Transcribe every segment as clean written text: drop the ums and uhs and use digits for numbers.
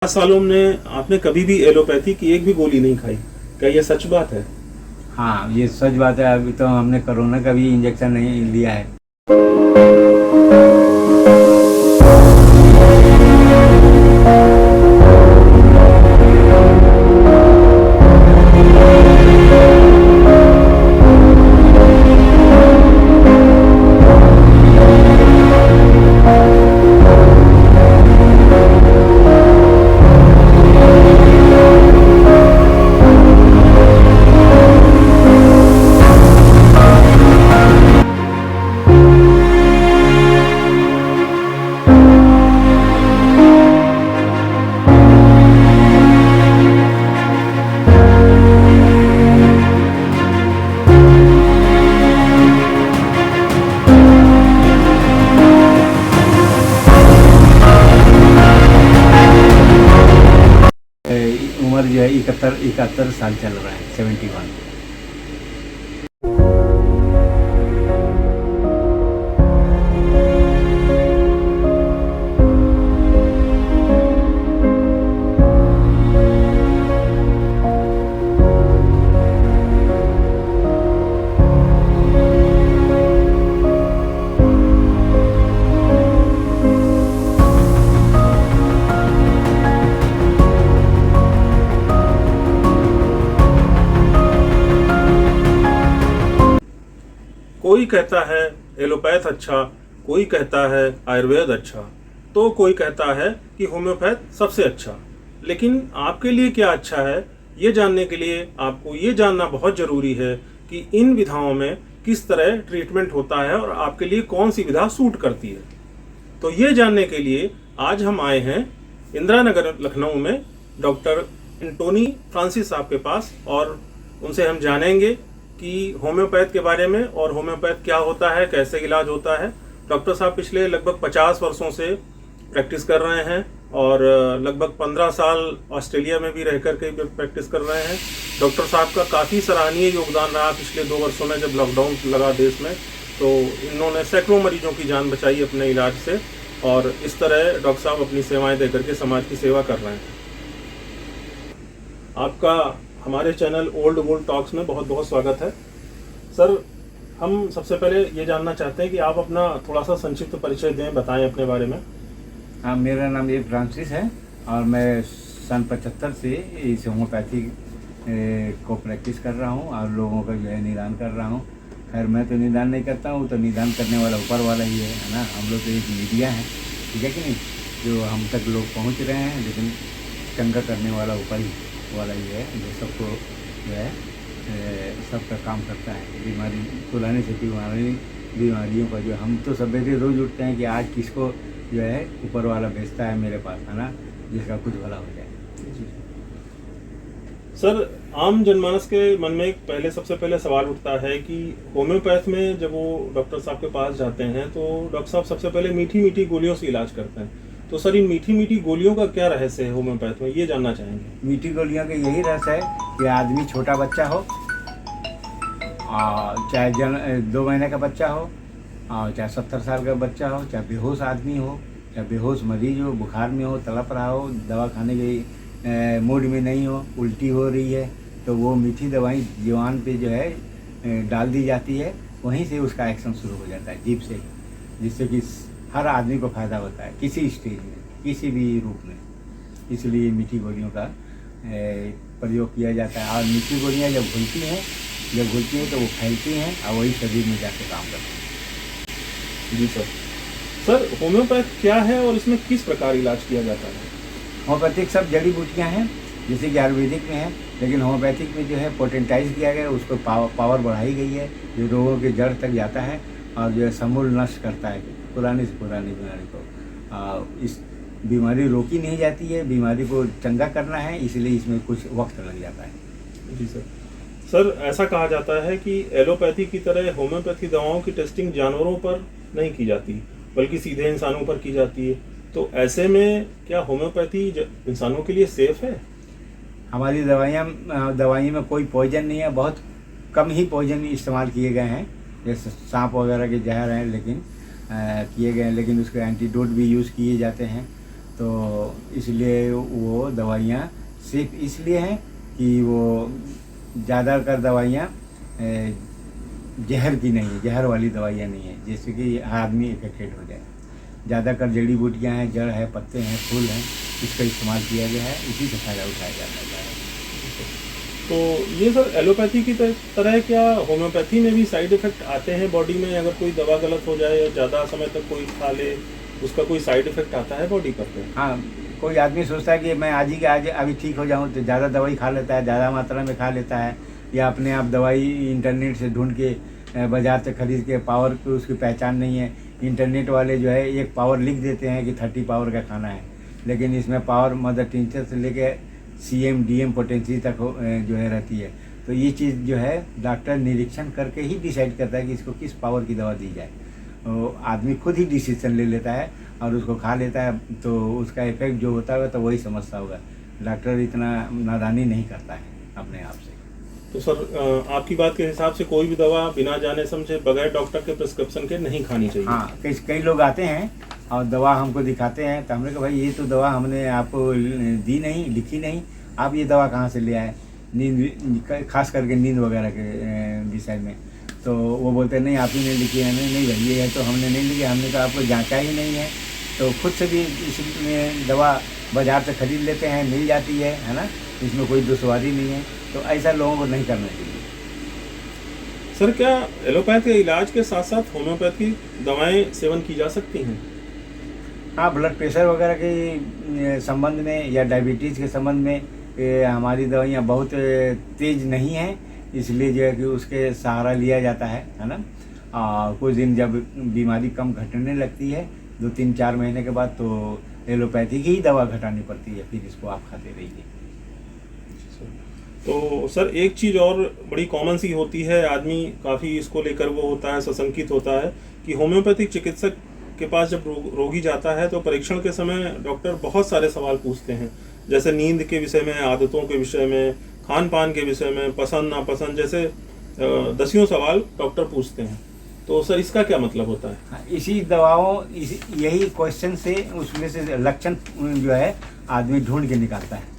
सालों में आपने कभी भी एलोपैथी की एक भी गोली नहीं खाई, क्या ये सच बात है? हाँ, ये सच बात है। अभी तो हमने कोरोना का भी इंजेक्शन नहीं लिया है। उम्र जो है 71 साल चल रहा है, 71। कोई कहता है एलोपैथ अच्छा, कोई कहता है आयुर्वेद अच्छा, तो कोई कहता है कि होम्योपैथ सबसे अच्छा। लेकिन आपके लिए क्या अच्छा है, ये जानने के लिए आपको ये जानना बहुत ज़रूरी है कि इन विधाओं में किस तरह ट्रीटमेंट होता है और आपके लिए कौन सी विधा सूट करती है। तो ये जानने के लिए आज हम आए हैं इंदिरा नगर लखनऊ में डॉक्टर एंटोनी फ्रांसिस साहब के पास, और उनसे हम जानेंगे कि होम्योपैथ के बारे में और होम्योपैथ क्या होता है, कैसे इलाज होता है। डॉक्टर साहब पिछले लगभग 50 वर्षों से प्रैक्टिस कर रहे हैं और लगभग 15 साल ऑस्ट्रेलिया में भी रह कर के प्रैक्टिस कर रहे हैं। डॉक्टर साहब का काफ़ी सराहनीय योगदान रहा पिछले 2 वर्षों में, जब लॉकडाउन लगा देश में तो इन्होंने सैकड़ों मरीजों की जान बचाई अपने इलाज से, और इस तरह डॉक्टर साहब अपनी सेवाएं देकर के समाज की सेवा कर रहे हैं। आपका हमारे चैनल ओल्ड गोल्ड टॉक्स में बहुत बहुत स्वागत है। सर, हम सबसे पहले ये जानना चाहते हैं कि आप अपना थोड़ा सा संक्षिप्त परिचय दें, बताएं अपने बारे में। हाँ, मेरा नाम ये फ्रांसिस है और मैं सन 75 से इस होम्योपैथी को प्रैक्टिस कर रहा हूँ और लोगों का जो है निदान कर रहा हूँ। खैर, मैं तो निदान नहीं करता हूँ, तो निदान करने वाला ऊपर वाला ही है ना। हम लोग तो एक मीडिया है, ठीक है कि नहीं, जो हम तक लोग पहुँच रहे हैं, लेकिन चंगा करने वाला ऊपर ही वाला ही है, जो सबको जो है सबका काम करता है। बीमारी पुराने से बीमारियों का जो हम तो सवेरे रोज़ उठते हैं कि आज किसको जो है ऊपर वाला भेजता है मेरे पास, है ना, जिसका कुछ भला हो जाए। सर, आम जनमानस के मन में पहले सबसे पहले सवाल उठता है कि होम्योपैथ में जब वो डॉक्टर साहब के पास जाते हैं तो डॉक्टर साहब सबसे पहले मीठी मीठी गोलियों से इलाज करते हैं। तो सर, इन मीठी मीठी गोलियों का क्या रहस्य है होम्योपैथ में, ये जानना चाहेंगे। मीठी गोलियों का यही रहस्य है कि आदमी छोटा बच्चा हो, चाहे 2 महीने का बच्चा हो, और चाहे 70 साल का बच्चा हो, चाहे बेहोश आदमी हो, चाहे बेहोश मरीज हो, बुखार में हो, तड़प रहा हो, दवा खाने के मूड में नहीं हो, उल्टी हो रही है, तो वो मीठी दवाई जीवान पे जो है डाल दी जाती है। वहीं से उसका एक्शन शुरू हो जाता है, जीभ से, जिससे कि हर आदमी को फ़ायदा होता है किसी स्टेज में, किसी भी रूप में। इसलिए मीठी गोलियों का प्रयोग किया जाता है। और मीठी गोलियाँ जब घुलती हैं तो वो फैलती हैं और वही शरीर में जाके काम करती हैं। जी सर। सर, होम्योपैथ क्या है और इसमें किस प्रकार इलाज किया जाता है? होम्योपैथिक सब जड़ी बूटियाँ हैं, जैसे कि आयुर्वेदिक में है, लेकिन होम्योपैथिक में जो है पोटेंटाइज किया गया है, उसको पावर बढ़ाई गई है, जो रोगों के जड़ तक जाता है और जो है समूल नष्ट करता है पुरानी से पुरानी बीमारी को। इस बीमारी रोकी नहीं जाती है, बीमारी को चंगा करना है, इसलिए इसमें कुछ वक्त लग जाता है। जी सर। सर, ऐसा कहा जाता है कि एलोपैथी की तरह होम्योपैथी दवाओं की टेस्टिंग जानवरों पर नहीं की जाती, बल्कि सीधे इंसानों पर की जाती है। तो ऐसे में क्या होम्योपैथी इंसानों के लिए सेफ है? हमारी दवाइयों में कोई पॉइजन नहीं है, बहुत कम ही पॉइजन इस्तेमाल किए गए हैं, जैसे सांप वगैरह के जहर हैं, लेकिन किए गए हैं, लेकिन उसके एंटीडोट भी यूज़ किए जाते हैं। तो इसलिए वो दवाइयाँ सिर्फ इसलिए हैं कि वो ज़्यादातर दवाइयाँ जहर की नहीं है, जहर वाली दवाइयाँ नहीं है जिससे कि आदमी इफेक्टेड हो जाए। ज़्यादातर जड़ी बूटियाँ हैं, जड़ है, पत्ते हैं, फूल हैं, इसका इस्तेमाल किया गया है, इसी से फ़ायदा उठाया जाता है। तो ये सर एलोपैथी की तरह क्या होम्योपैथी में भी साइड इफेक्ट आते हैं बॉडी में? अगर कोई दवा गलत हो जाए या ज़्यादा समय तक कोई खा ले, उसका कोई साइड इफेक्ट आता है बॉडी पर? हाँ, कोई आदमी सोचता है कि मैं आज ही के आज अभी ठीक हो जाऊँ, तो ज़्यादा दवाई खा लेता है, ज़्यादा मात्रा में खा लेता है, या अपने आप दवाई इंटरनेट से ढूंढ के बाज़ार से खरीद के, पावर की उसकी पहचान नहीं है। इंटरनेट वाले जो है एक पावर लिख देते हैं कि 30 पावर का खाना है, लेकिन इसमें पावर मदर टिंचर से लेके CM DM पोटेंसी तक जो है रहती है। तो ये चीज़ जो है डॉक्टर निरीक्षण करके ही डिसाइड करता है कि इसको किस पावर की दवा दी जाए। तो आदमी खुद ही डिसीजन ले लेता है और उसको खा लेता है, तो उसका इफेक्ट जो होता होगा तो वही समझता होगा। डॉक्टर इतना नादानी नहीं करता है अपने आप से। तो सर आपकी बात के हिसाब से कोई भी दवा बिना जाने समझे बगैर डॉक्टर के प्रिस्क्रिप्शन के नहीं खानी चाहिए? हाँ, कई लोग आते हैं और दवा हमको दिखाते हैं, तो हमने कहा भाई ये तो दवा हमने आपको दी नहीं, लिखी नहीं, आप ये दवा कहाँ से ले आए? नींद, खास करके नींद वगैरह के विषय में। तो वो बोलते हैं नहीं आप ही ने लिखी है। नहीं भाई ये है तो हमने नहीं लिखी, हमने कहा आपको जांचा ही नहीं है। तो खुद से भी इसमें दवा बाज़ार से खरीद लेते हैं, मिल जाती है ना, इसमें कोई दुश्वारी नहीं है। तो ऐसा लोगों को नहीं करना चाहिए। सर क्या एलोपैथ के इलाज के साथ साथ होम्योपैथी दवाएं सेवन की जा सकती हैं? हाँ, ब्लड प्रेशर वगैरह के संबंध में या डायबिटीज़ के संबंध में हमारी दवाइयाँ बहुत तेज़ नहीं हैं, इसलिए जो है कि उसके सहारा लिया जाता है ना। कुछ दिन जब बीमारी कम घटने लगती है 2-3-4 महीने के बाद, तो एलोपैथी की ही दवा घटानी पड़ती है, फिर इसको आप खाते रहिए। तो सर एक चीज़ और बड़ी कॉमन सी होती है, आदमी काफ़ी इसको लेकर वो होता है, सशंकित होता है कि होम्योपैथिक चिकित्सक के पास जब रोगी जाता है तो परीक्षण के समय डॉक्टर बहुत सारे सवाल पूछते हैं, जैसे नींद के विषय में, आदतों के विषय में, खान पान के विषय में, पसंद नापसंद, जैसे दसियों सवाल डॉक्टर पूछते हैं। तो सर इसका क्या मतलब होता है? इसी दवाओं यही क्वेश्चन से उसमें से लक्षण जो है आदमी ढूंढ के निकालता है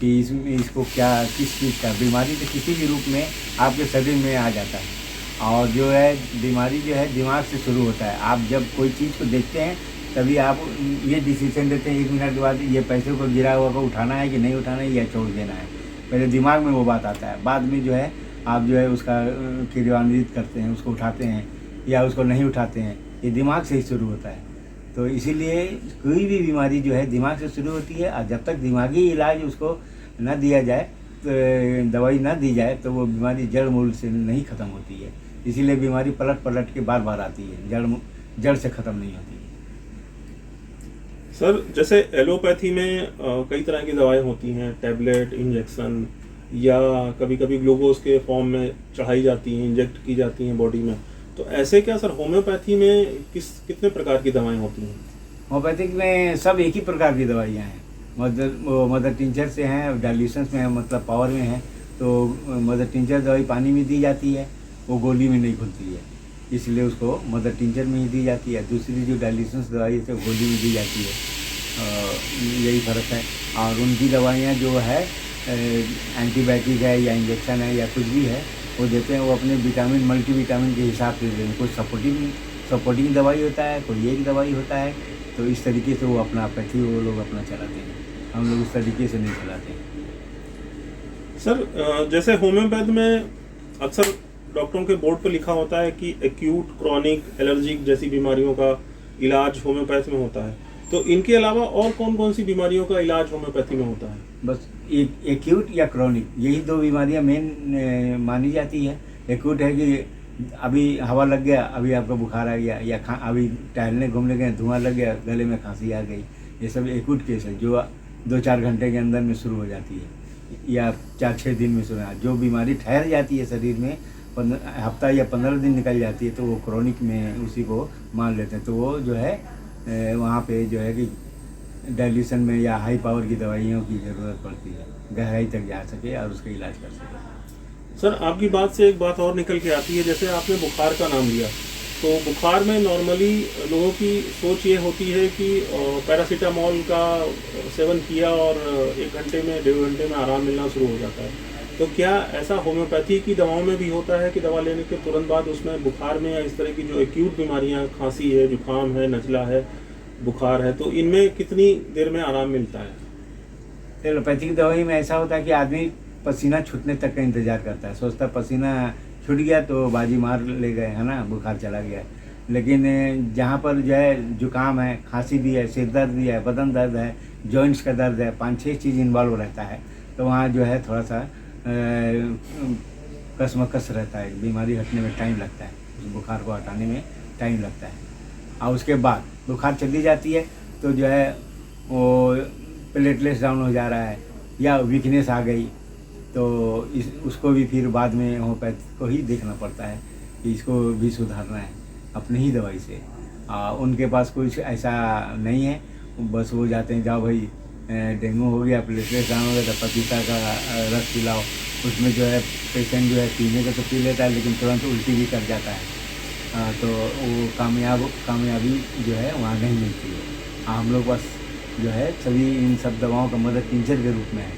कि इसको क्या, किस चीज़ का बीमारी, तो किसी भी रूप में आपके शरीर में आ जाता है। और जो है बीमारी जो है दिमाग से शुरू होता है। आप जब कोई चीज़ को देखते हैं तभी आप ये डिसीजन लेते हैं 1 मिनट के बाद, ये पैसे को गिरा हुआ को उठाना है कि नहीं उठाना है या छोड़ देना है। पहले दिमाग में वो बात आता है, बाद में जो है आप जो है उसका क्रियान्वित करते हैं, उसको उठाते हैं या उसको नहीं उठाते हैं। ये दिमाग से ही शुरू होता है। तो इसीलिए कोई भी बीमारी जो है दिमाग से शुरू होती है, और जब तक दिमागी इलाज उसको न दिया जाए, तो दवाई न दी जाए, तो वो बीमारी जड़ मूल से नहीं ख़त्म होती है। इसीलिए बीमारी पलट के बार बार आती है, जड़ से ख़त्म नहीं होती है। सर जैसे एलोपैथी में कई तरह की दवाएं होती हैं, टैबलेट, इंजेक्शन, या कभी कभी ग्लूकोज के फॉर्म में चढ़ाई जाती हैं, इंजेक्ट की जाती हैं बॉडी में। तो ऐसे क्या सर होम्योपैथी में कितने प्रकार की दवाएं होती हैं? होम्योपैथिक में सब एक ही प्रकार की दवाइयाँ हैं। मदर टिंचर से हैं, डायल्यूशंस में है, मतलब पावर में है। तो मदर टिंचर दवाई पानी में दी जाती है, वो गोली में नहीं घुलती है, इसलिए उसको मदर टिंचर में ही दी जाती है। दूसरी जो डायल्यूशंस दवाई है गोली में दी जाती है। यही फ़र्क है। और उनकी दवाइयाँ जो है एंटीबायोटिक है या इंजेक्शन है या कुछ भी है, वो देते हैं, वो अपने विटामिन, मल्टीविटामिन के हिसाब से देते हैं। कोई सपोर्टिंग दवाई होता है, कोई एक दवाई होता है। तो इस तरीके से वो अपना पैथी वो लोग अपना चलाते हैं, हम लोग इस तरीके से नहीं चलाते हैं। सर जैसे होम्योपैथ में अक्सर डॉक्टरों के बोर्ड पर लिखा होता है कि एक्यूट, क्रॉनिक, एलर्जिक जैसी बीमारियों का इलाज होम्योपैथ में होता है। तो इनके अलावा और कौन कौन सी बीमारियों का इलाज होम्योपैथी में होता है? बस एक्यूट या क्रॉनिक, यही 2 बीमारियां मेन मानी जाती है। एक्यूट है कि अभी हवा लग गया, अभी आपको बुखार आ गया, या अभी टहलने घूमने गए, धुआं लग गया, गले में खांसी आ गई। ये सब एक्यूट केस है जो 2-4 घंटे के अंदर में शुरू हो जाती है, या 4-6 दिन में शुरू। जो बीमारी ठहर जाती है शरीर में, हफ्ता या 15 दिन निकल जाती है, तो वो क्रॉनिक में उसी को मान लेते हैं। तो वो जो है वहाँ पे जो है कि डायल्यूशन में या हाई पावर की दवाइयों की ज़रूरत पड़ती है, गहराई तक जा सके और उसका इलाज कर सके। सर आपकी बात से एक बात और निकल के आती है, जैसे आपने बुखार का नाम लिया, तो बुखार में नॉर्मली लोगों की सोच ये होती है कि पैरासीटामोल का सेवन किया और 1 घंटे में 1.5 घंटे में आराम मिलना शुरू हो जाता है। तो क्या ऐसा होम्योपैथी की दवाओं में भी होता है कि दवा लेने के तुरंत बाद उसमें बुखार में या इस तरह की जो एक्यूट बीमारियां, खांसी है, जुकाम है, नज़ला है, बुखार है, तो इनमें कितनी देर में आराम मिलता है? एलोपैथिक दवाई में ऐसा होता है कि आदमी पसीना छूटने तक का इंतजार करता है, सोचता है पसीना छूट गया तो बाजी मार ले गए, है ना, बुखार चला गया। लेकिन जहाँ पर जो है जुकाम है, खांसी भी है, सिर दर्द भी है, बदन दर्द है, जॉइंट्स का दर्द है, 5-6 चीज़ इन्वॉल्व रहता है, तो वहाँ जो है थोड़ा सा कसमकस रहता है, बीमारी हटने में टाइम लगता है, उस बुखार को हटाने में टाइम लगता है। और उसके बाद बुखार चली जाती है तो जो है वो प्लेटलेट्स डाउन हो जा रहा है या वीकनेस आ गई, तो उसको भी फिर बाद में होम्योपैथी को ही देखना पड़ता है कि इसको भी सुधारना है अपने ही दवाई से। उनके पास कुछ ऐसा नहीं है, बस वो जाते हैं, जाओ भाई डेंगू हो गया, प्लेटलेट्स डाउन हो गया, तो पपीता का रस पिलाओ। उसमें जो है पेशेंट जो है पीने का तो पी लेता है लेकिन तुरंत उल्टी भी कर जाता है, तो वो कामयाबी जो है वहाँ नहीं मिलती है। हम लोग बस जो है सभी इन सब दवाओं का मदर टिंचर के रूप में है,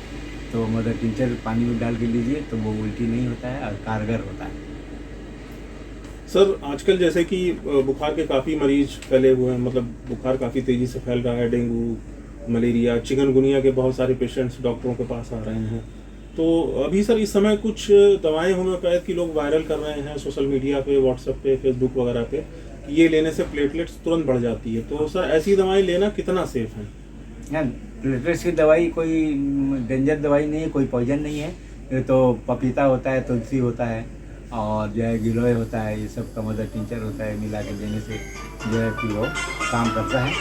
तो मदर टिंचर पानी में डाल के लीजिए तो वो उल्टी नहीं होता है और कारगर होता है। सर, आजकल जैसे कि बुखार के काफ़ी मरीज फैले हुए हैं, मतलब बुखार काफ़ी तेज़ी से फैल रहा है, डेंगू, मलेरिया, चिकनगुनिया के बहुत सारे पेशेंट्स डॉक्टरों के पास आ रहे हैं। तो अभी सर इस समय कुछ दवाएं होम्योपैथ की लोग वायरल कर रहे हैं सोशल मीडिया पे, व्हाट्सएप पे, फेसबुक वगैरह पे, कि ये लेने से प्लेटलेट्स तुरंत बढ़ जाती है। तो सर ऐसी दवाएं लेना कितना सेफ है? प्लेटलेट्स की दवाई कोई डेंजर दवाई नहीं है, कोई पॉइजन नहीं है। ये तो पपीता होता है, तुलसी होता है और जो है गिलोय होता है, ये सब का मदर टिंचर होता है, मिला के देने से जो है कि वो काम करता है।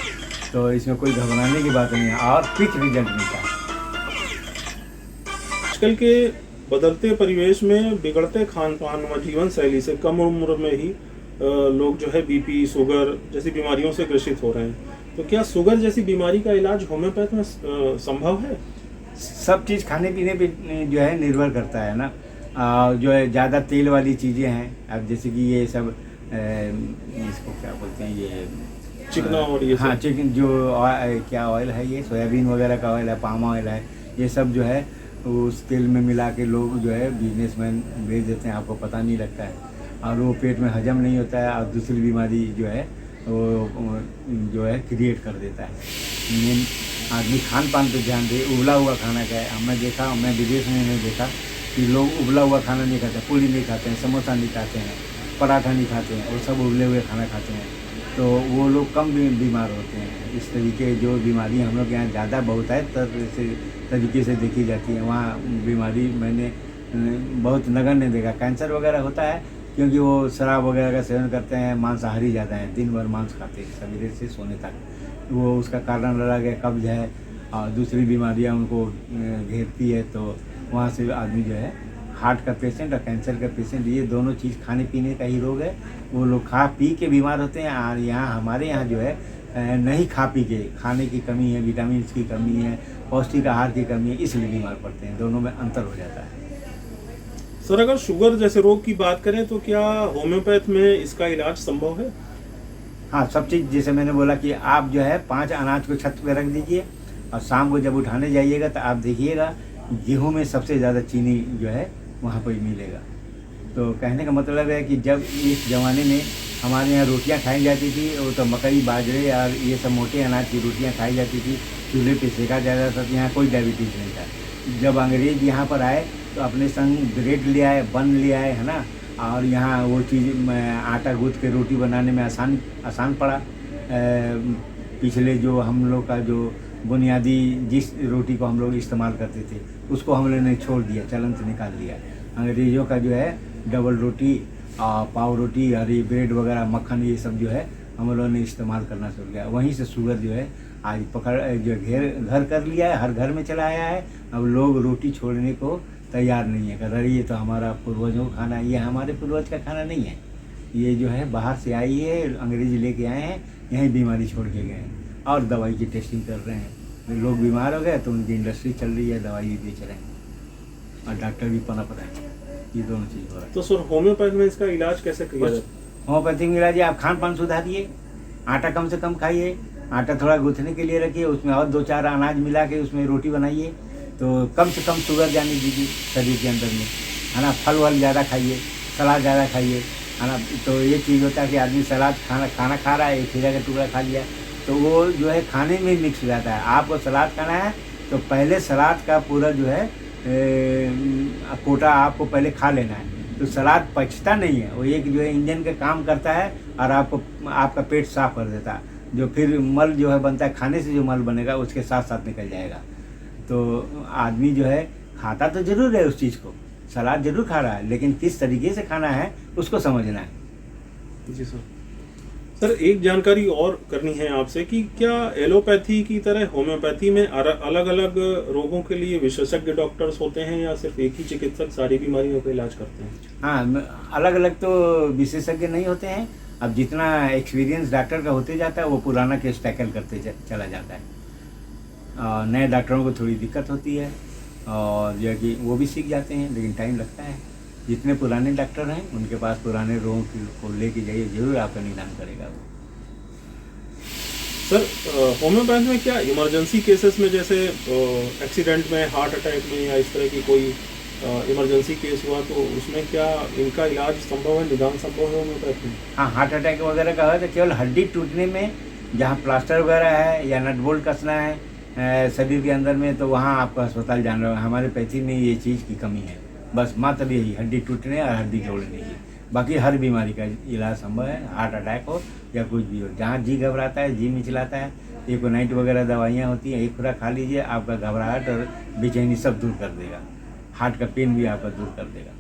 तो इसमें कोई घबराने की बात नहीं है और क्विक रिजल्ट मिलता है। आजकल के बदलते परिवेश में बिगड़ते खान पान व जीवन शैली से कम उम्र में ही लोग जो है बीपी, शुगर जैसी बीमारियों से ग्रसित हो रहे हैं। तो क्या शुगर जैसी बीमारी का इलाज होम्योपैथ में संभव है? सब चीज़ खाने पीने पे जो है निर्भर करता है ना। जो है ज़्यादा तेल वाली चीज़ें हैं, अब जैसे कि ये सब इसको क्या बोलते हैं, ये चिकना और ये हाँ सब। चिकन जो क्या ऑयल है, ये सोयाबीन वगैरह का ऑयल है, पाम ऑयल है, ये सब जो है उस तेल में मिला के लोग जो है बिजनेसमैन बेच देते हैं, आपको पता नहीं लगता है, और वो पेट में हजम नहीं होता है और दूसरी बीमारी जो है वो जो है क्रिएट कर देता है। मेन आदमी खान पान पर ध्यान दे, उबला हुआ खाना का है। हमने देखा, मैं विदेश में नहीं देखा कि लोग उबला हुआ खाना नहीं खाते, पूरी नहीं खाते हैं, समोसा नहीं खाते हैं, पराठा नहीं खाते हैं, वो सब उबले हुए खाना खाते हैं, तो वो लोग कम बीमार होते हैं। इस तरीके जो बीमारी हम लोग यहाँ ज़्यादा बहुत है तरीके से देखी जाती है, वहाँ बीमारी मैंने बहुत नगण्य देखा। कैंसर वगैरह होता है क्योंकि वो शराब वगैरह का सेवन करते हैं, मांसाहारी ज़्यादा है, दिन भर मांस खाते हैं सवेरे से सोने तक, वो उसका कारण लगा गया कब्ज है और दूसरी बीमारियाँ उनको घेरती है, तो वहाँ से आदमी जो है हार्ट का पेशेंट और कैंसर का पेशेंट, ये दोनों चीज़ खाने पीने का ही रोग है, वो लोग खा पी के बीमार होते हैं। और यहाँ हमारे यहाँ जो है नहीं खा पी के, खाने की कमी है, विटामिन की कमी है, पौष्टिक आहार की कमी है, इसलिए बीमार पड़ते हैं, दोनों में अंतर हो जाता है। सर, अगर शुगर जैसे रोग की बात करें तो क्या होम्योपैथ में इसका इलाज संभव है? हाँ, सब चीज़ जैसे मैंने बोला कि आप जो है 5 अनाज को छत पे रख दीजिए और शाम को जब उठाने जाइएगा तो आप देखिएगा गेहूं में सबसे ज़्यादा चीनी जो है वहाँ पर मिलेगा। तो कहने का मतलब है कि जब इस ज़माने में हमारे यहाँ रोटियाँ खाई जाती थी, वो तो मकई, बाजरे और ये सब मोटे अनाज की रोटियाँ खाई जाती थी, चूल्हे पे सेका जाता था, तो यहाँ कोई डायबिटीज़ नहीं था। जब अंग्रेज यहाँ पर आए तो अपने संग ब्रेड ले आए, बन ले आए, है ना, और यहाँ वो चीज़ आटा गूँथ के रोटी बनाने में आसान पड़ा। पिछले जो हम लोग का जो बुनियादी जिस रोटी को हम लोग इस्तेमाल करते थे उसको हम लोगों ने छोड़ दिया, चलन से निकाल दिया। अंग्रेज़ों का जो है डबल रोटी, पाव रोटी, हरी ब्रेड वगैरह, मक्खन, ये सब जो है हम लोगों ने इस्तेमाल करना शुरू किया। वहीं से शुगर जो है आज पकड़ जो घर कर लिया है, हर घर में चला आया है। अब लोग रोटी छोड़ने को तैयार नहीं है, अरे ये तो हमारा पूर्वजों का खाना है। ये हमारे पूर्वज का खाना नहीं है, ये जो है बाहर से आई है, अंग्रेज लेके आए हैं, यहीं बीमारी छोड़ के गए हैं और दवाई की टेस्टिंग कर रहे हैं। लोग बीमार हो गए तो उनकी इंडस्ट्री चल रही है, दवाई भी बेच रहे हैं और डॉक्टर भी पनप रहे हैं। ये दोनों चीज़ हो रहा है। तो सर, होम्योपैथ में इसका इलाज कैसे किया जाता है? होम्योपैथिक में इलाज है, आप खान पान सुधारिए, आटा कम से कम खाइए, आटा थोड़ा गूँथने के लिए रखिए, उसमें और 2-4 अनाज मिला के उसमें रोटी बनाइए, तो कम से कम शुगर जाने दीजिए शरीर के अंदर में, है ना। फल वल ज़्यादा खाइए, सलाद ज़्यादा खाइए, है ना। तो ये चीज़ होता है कि आदमी सलाद खाना खा रहा है, एक खीरा का टुकड़ा खा लिया, तो वो जो है खाने में मिक्स हो जाता है। आपको सलाद खाना है तो पहले सलाद का पूरा जो है कोटा आपको पहले खा लेना है, तो सलाद पचता नहीं है, वो एक जो है इंजन का काम करता है और आपको आपका पेट साफ कर देता है। जो फिर मल जो है बनता है, खाने से जो मल बनेगा उसके साथ साथ निकल जाएगा। तो आदमी जो है खाता तो जरूर है उस चीज़ को, सलाद जरूर खा रहा है, लेकिन किस तरीके से खाना है उसको समझना है। जी सर। सर एक जानकारी और करनी है आपसे कि क्या एलोपैथी की तरह होम्योपैथी में अलग अलग रोगों के लिए विशेषज्ञ डॉक्टर्स होते हैं या सिर्फ एक ही चिकित्सक सारी बीमारियों का इलाज करते हैं? हाँ, अलग अलग तो विशेषज्ञ नहीं होते हैं। अब जितना एक्सपीरियंस डॉक्टर का होते जाता है वो पुराना केस टैकल करते चला जाता है। नए डॉक्टरों को थोड़ी दिक्कत होती है और जो है कि वो भी सीख जाते हैं, लेकिन टाइम लगता है। जितने पुराने डॉक्टर हैं उनके पास पुराने रोगों को लेके जाइए, जरूर आपका निदान करेगा वो। सर होम्योपैथ में क्या इमरजेंसी केसेस में जैसे एक्सीडेंट में, हार्ट अटैक में या इस तरह की कोई इमरजेंसी केस हुआ तो उसमें क्या इनका इलाज संभव है, निदान संभव है होम्योपैथ में? हाँ, हार्ट अटैक वगैरह का है तो केवल हड्डी टूटने में, जहाँ प्लास्टर वगैरह है या नट बोल्ट कसना है शरीर के अंदर में, तो वहाँ आपको अस्पताल जाना है। हमारे पैथी में ये चीज़ की कमी है, बस मात्र यही हड्डी टूटने और हड्डी जोड़ने की। बाकी हर बीमारी का इलाज संभव है, हार्ट अटैक हो या कुछ भी हो। जहाँ जी घबराता है, जी मिचलाता है, एकोनाइट वगैरह दवाइयाँ होती हैं, एक खुराक खा लीजिए, आपका घबराहट और बेचैनी सब दूर कर देगा। हार्ट का पेन भी आपका दूर कर देगा।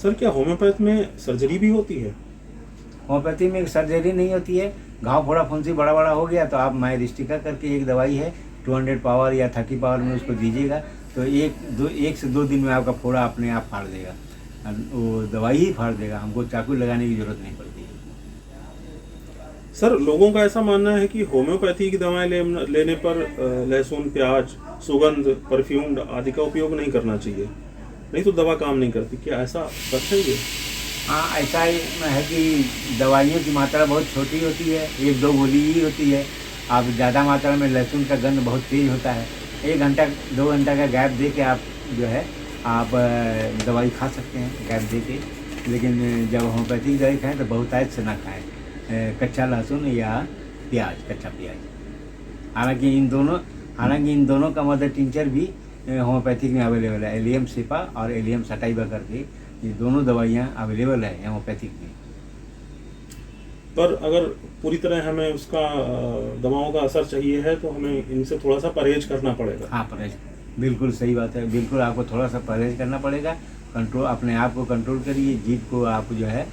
सर क्या होम्योपैथ में सर्जरी भी होती है? होम्योपैथी में सर्जरी नहीं होती है। घाव फोड़ा फुंसी बड़ा बड़ा हो गया तो आप माइरिस्टिका करके एक दवाई है 200 पावर या 30 पावर में उसको दीजिएगा, तो 1 से 2 दिन में आपका फोड़ा अपने आप फाड़ देगा। वो दवाई ही फाड़ देगा, हमको चाकू लगाने की जरूरत नहीं पड़ती है। सर लोगों का ऐसा मानना है कि होम्योपैथी की दवाएं लेने पर लहसुन, प्याज, सुगंध, परफ्यूम आदि का उपयोग नहीं करना चाहिए, नहीं तो दवा काम नहीं करती। क्या ऐसा सच है ये? हाँ, ऐसा है कि दवाइयों की मात्रा बहुत छोटी होती है, 1-2 गोली ही होती है। आप ज़्यादा मात्रा में, लहसुन का गंध बहुत तेज होता है, 1 घंटा 2 घंटा का गैप दे के आप जो है आप दवाई खा सकते हैं गैप दे के। लेकिन जब होम्योपैथिक दवाई खाएँ तो बहुतायत से ना खाएँ कच्चा लहसुन या प्याज, कच्चा प्याज। हालांकि इन दोनों का मदर टिंचर भी होम्योपैथिक में अवेलेबल है। एलियम सिपा और एलियम सटाइवा करके ये दोनों दवाइयाँ अवेलेबल है होम्योपैथिक में। पर अगर पूरी तरह हमें उसका दवाओं का असर चाहिए है तो हमें इनसे थोड़ा सा परहेज करना पड़ेगा। हाँ, परहेज, बिल्कुल सही बात है। बिल्कुल आपको थोड़ा सा परहेज करना पड़ेगा। कंट्रोल, अपने आप को कंट्रोल करिए, जीभ को आप जो है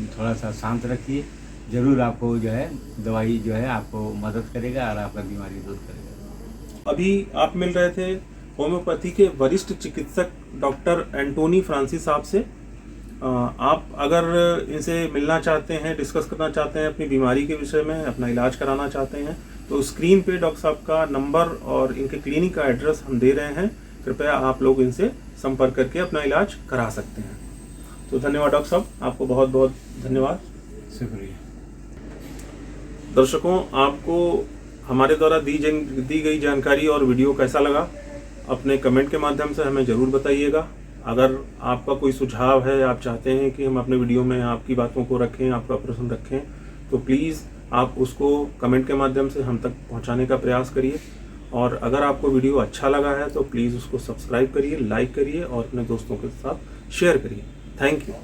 थोड़ा सा शांत रखिए। ज़रूर आपको जो है दवाई जो है आपको मदद करेगा और आपका बीमारी दूर करेगा। अभी आप मिल रहे थे होम्योपैथी के वरिष्ठ चिकित्सक डॉक्टर एंटोनी फ्रांसिस साहब से। आप अगर इनसे मिलना चाहते हैं, डिस्कस करना चाहते हैं अपनी बीमारी के विषय में, अपना इलाज कराना चाहते हैं, तो स्क्रीन पे डॉक्टर साहब का नंबर और इनके क्लिनिक का एड्रेस हम दे रहे हैं। कृपया आप लोग इनसे संपर्क करके अपना इलाज करा सकते हैं। तो धन्यवाद डॉक्टर साहब, आपको बहुत बहुत धन्यवाद। शुक्रिया। दर्शकों, आपको हमारे द्वारा दी गई जानकारी और वीडियो कैसा लगा अपने कमेंट के माध्यम से हमें ज़रूर बताइएगा। अगर आपका कोई सुझाव है, आप चाहते हैं कि हम अपने वीडियो में आपकी बातों को रखें, आपका प्रश्न रखें, तो प्लीज़ आप उसको कमेंट के माध्यम से हम तक पहुंचाने का प्रयास करिए। और अगर आपको वीडियो अच्छा लगा है तो प्लीज़ उसको सब्सक्राइब करिए, लाइक करिए और अपने दोस्तों के साथ शेयर करिए। Thank you.